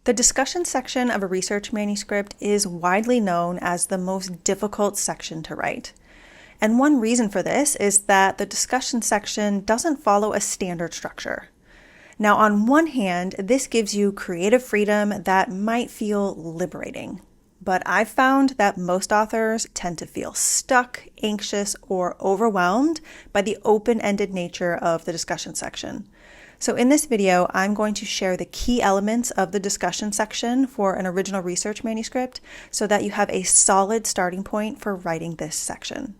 The discussion section of a research manuscript is widely known as the most difficult section to write. And one reason for this is that the discussion section doesn't follow a standard structure. Now, on one hand, this gives you creative freedom that might feel liberating. But I've found that most authors tend to feel stuck, anxious, or overwhelmed by the open-ended nature of the discussion section. So in this video, I'm going to share the key elements of the discussion section for an original research manuscript so that you have a solid starting point for writing this section.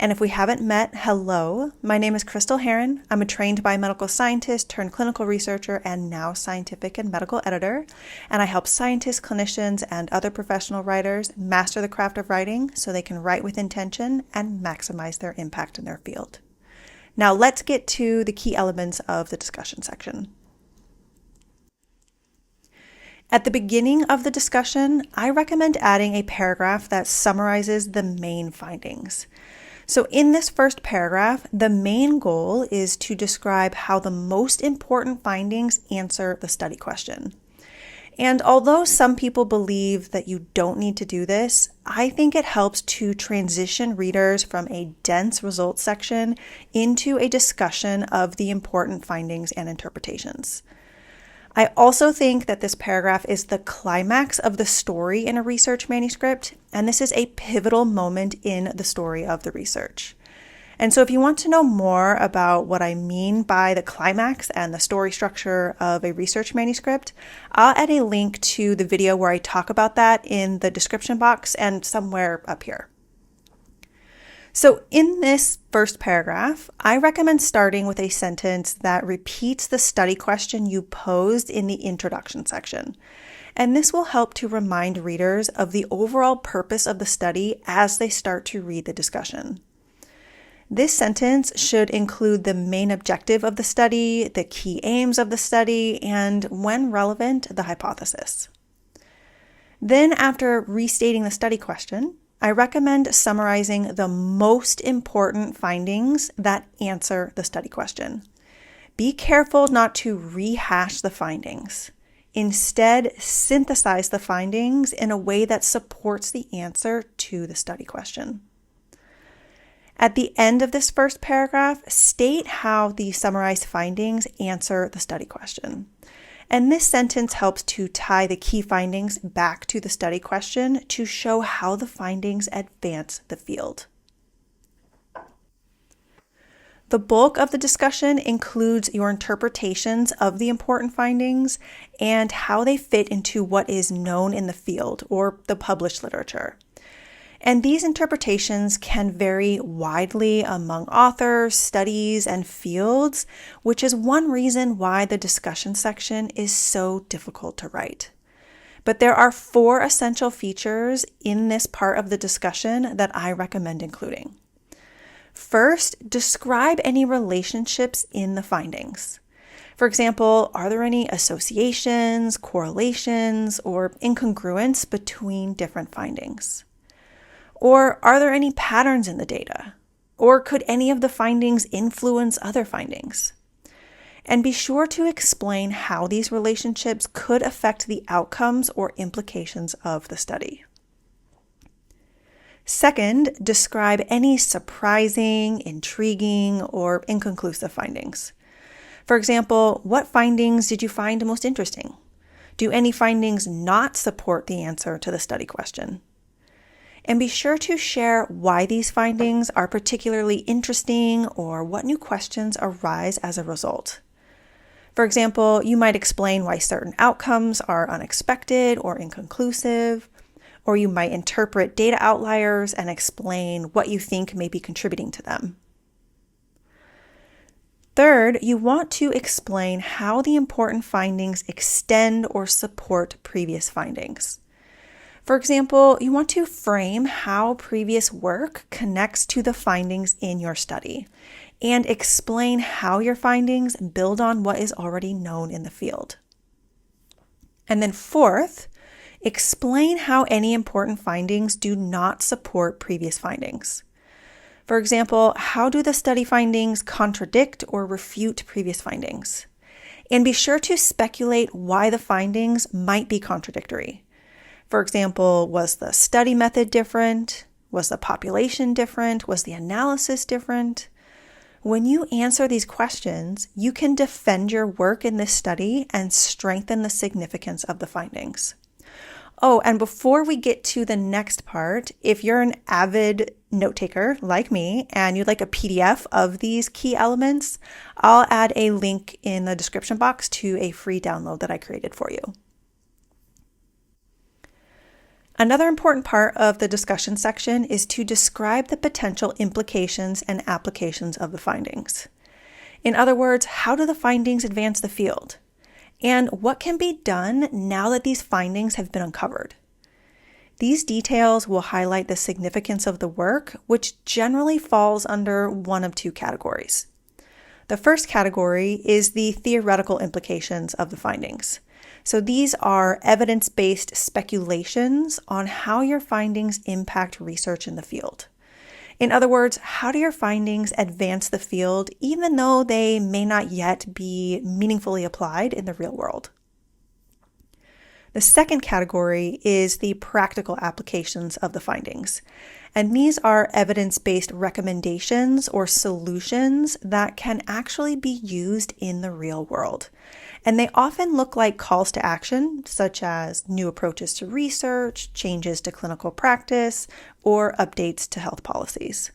And if we haven't met, hello, my name is Crystal Heron. I'm a trained biomedical scientist turned clinical researcher and now scientific and medical editor. And I help scientists, clinicians, and other professional writers master the craft of writing so they can write with intention and maximize their impact in their field. Now let's get to the key elements of the discussion section. At the beginning of the discussion, I recommend adding a paragraph that summarizes the main findings. So in this first paragraph, the main goal is to describe how the most important findings answer the study question. And although some people believe that you don't need to do this, I think it helps to transition readers from a dense results section into a discussion of the important findings and interpretations. I also think that this paragraph is the climax of the story in a research manuscript, and this is a pivotal moment in the story of the research. And so if you want to know more about what I mean by the climax and the story structure of a research manuscript, I'll add a link to the video where I talk about that in the description box and somewhere up here. So in this first paragraph, I recommend starting with a sentence that repeats the study question you posed in the introduction section. And this will help to remind readers of the overall purpose of the study as they start to read the discussion. This sentence should include the main objective of the study, the key aims of the study, and, when relevant, the hypothesis. Then, after restating the study question, I recommend summarizing the most important findings that answer the study question. Be careful not to rehash the findings. Instead, synthesize the findings in a way that supports the answer to the study question. At the end of this first paragraph, state how the summarized findings answer the study question. And this sentence helps to tie the key findings back to the study question to show how the findings advance the field. The bulk of the discussion includes your interpretations of the important findings and how they fit into what is known in the field or the published literature. And these interpretations can vary widely among authors, studies, and fields, which is one reason why the discussion section is so difficult to write. But there are 4 essential features in this part of the discussion that I recommend including. First, describe any relationships in the findings. For example, are there any associations, correlations, or incongruence between different findings? Or are there any patterns in the data? Or could any of the findings influence other findings? And be sure to explain how these relationships could affect the outcomes or implications of the study. Second, describe any surprising, intriguing, or inconclusive findings. For example, what findings did you find most interesting? Do any findings not support the answer to the study question? And be sure to share why these findings are particularly interesting or what new questions arise as a result. For example, you might explain why certain outcomes are unexpected or inconclusive, or you might interpret data outliers and explain what you think may be contributing to them. Third, you want to explain how the important findings extend or support previous findings. For example, you want to frame how previous work connects to the findings in your study and explain how your findings build on what is already known in the field. And then fourth, explain how any important findings do not support previous findings. For example, how do the study findings contradict or refute previous findings? And be sure to speculate why the findings might be contradictory. For example, was the study method different? Was the population different? Was the analysis different? When you answer these questions, you can defend your work in this study and strengthen the significance of the findings. Oh, and before we get to the next part, if you're an avid note taker like me and you'd like a PDF of these key elements, I'll add a link in the description box to a free download that I created for you. Another important part of the discussion section is to describe the potential implications and applications of the findings. In other words, how do the findings advance the field? And what can be done now that these findings have been uncovered? These details will highlight the significance of the work, which generally falls under one of two categories. The first category is the theoretical implications of the findings. So these are evidence-based speculations on how your findings impact research in the field. In other words, how do your findings advance the field even though they may not yet be meaningfully applied in the real world? The second category is the practical applications of the findings. And these are evidence-based recommendations or solutions that can actually be used in the real world. And they often look like calls to action, such as new approaches to research, changes to clinical practice, or updates to health policies.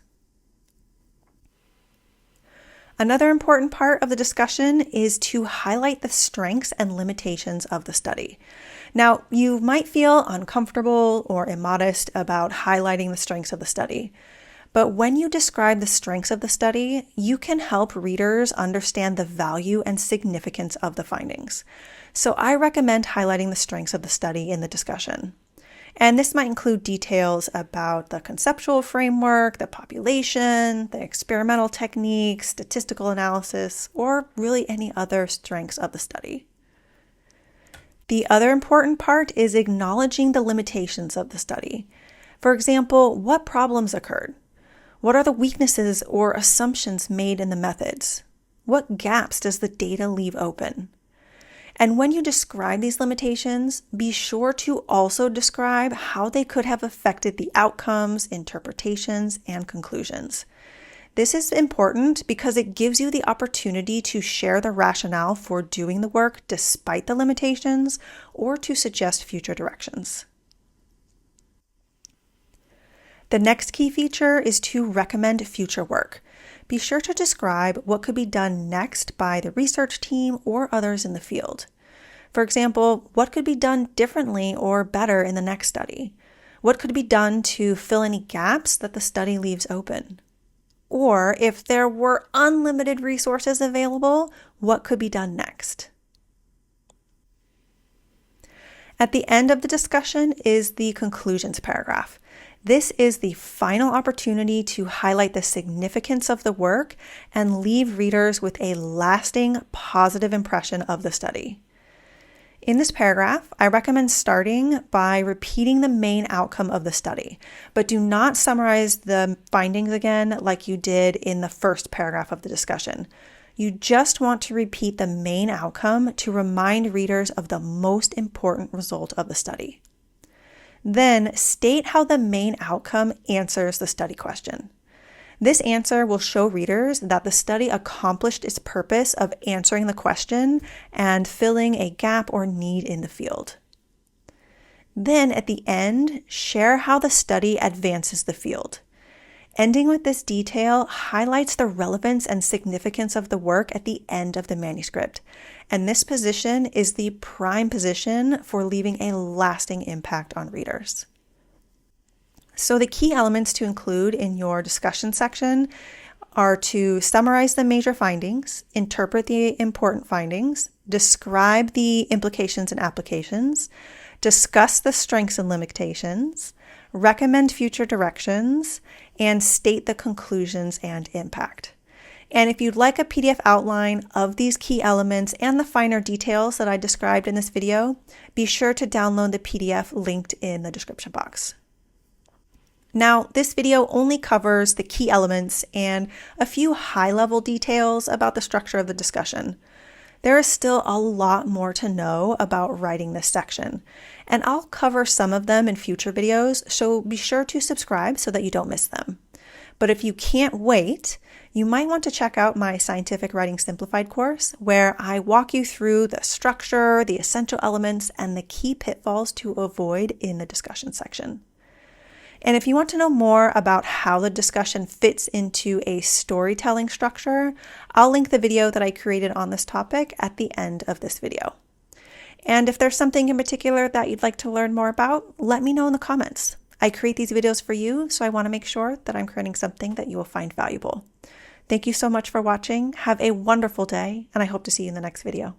Another important part of the discussion is to highlight the strengths and limitations of the study. Now, you might feel uncomfortable or immodest about highlighting the strengths of the study. But when you describe the strengths of the study, you can help readers understand the value and significance of the findings. So I recommend highlighting the strengths of the study in the discussion. And this might include details about the conceptual framework, the population, the experimental techniques, statistical analysis, or really any other strengths of the study. The other important part is acknowledging the limitations of the study. For example, what problems occurred? What are the weaknesses or assumptions made in the methods? What gaps does the data leave open? And when you describe these limitations, be sure to also describe how they could have affected the outcomes, interpretations, and conclusions. This is important because it gives you the opportunity to share the rationale for doing the work despite the limitations or to suggest future directions. The next key feature is to recommend future work. Be sure to describe what could be done next by the research team or others in the field. For example, what could be done differently or better in the next study? What could be done to fill any gaps that the study leaves open? Or if there were unlimited resources available, what could be done next? At the end of the discussion is the conclusions paragraph. This is the final opportunity to highlight the significance of the work and leave readers with a lasting positive impression of the study. In this paragraph, I recommend starting by repeating the main outcome of the study, but do not summarize the findings again like you did in the first paragraph of the discussion. You just want to repeat the main outcome to remind readers of the most important result of the study. Then state how the main outcome answers the study question. This answer will show readers that the study accomplished its purpose of answering the question and filling a gap or need in the field. Then at the end, share how the study advances the field. Ending with this detail highlights the relevance and significance of the work at the end of the manuscript, and this position is the prime position for leaving a lasting impact on readers. So the key elements to include in your discussion section are to summarize the major findings, interpret the important findings, describe the implications and applications, discuss the strengths and limitations, recommend future directions, and state the conclusions and impact. And if you'd like a PDF outline of these key elements and the finer details that I described in this video, be sure to download the PDF linked in the description box. Now, this video only covers the key elements and a few high-level details about the structure of the discussion. there is still a lot more to know about writing this section, and I'll cover some of them in future videos, so be sure to subscribe so that you don't miss them. But if you can't wait, you might want to check out my Scientific Writing Simplified course, where I walk you through the structure, the essential elements, and the key pitfalls to avoid in the discussion section. And if you want to know more about how the discussion fits into a storytelling structure, I'll link the video that I created on this topic at the end of this video. And if there's something in particular that you'd like to learn more about, let me know in the comments. I create these videos for you, so I want to make sure that I'm creating something that you will find valuable. Thank you so much for watching. Have a wonderful day, and I hope to see you in the next video.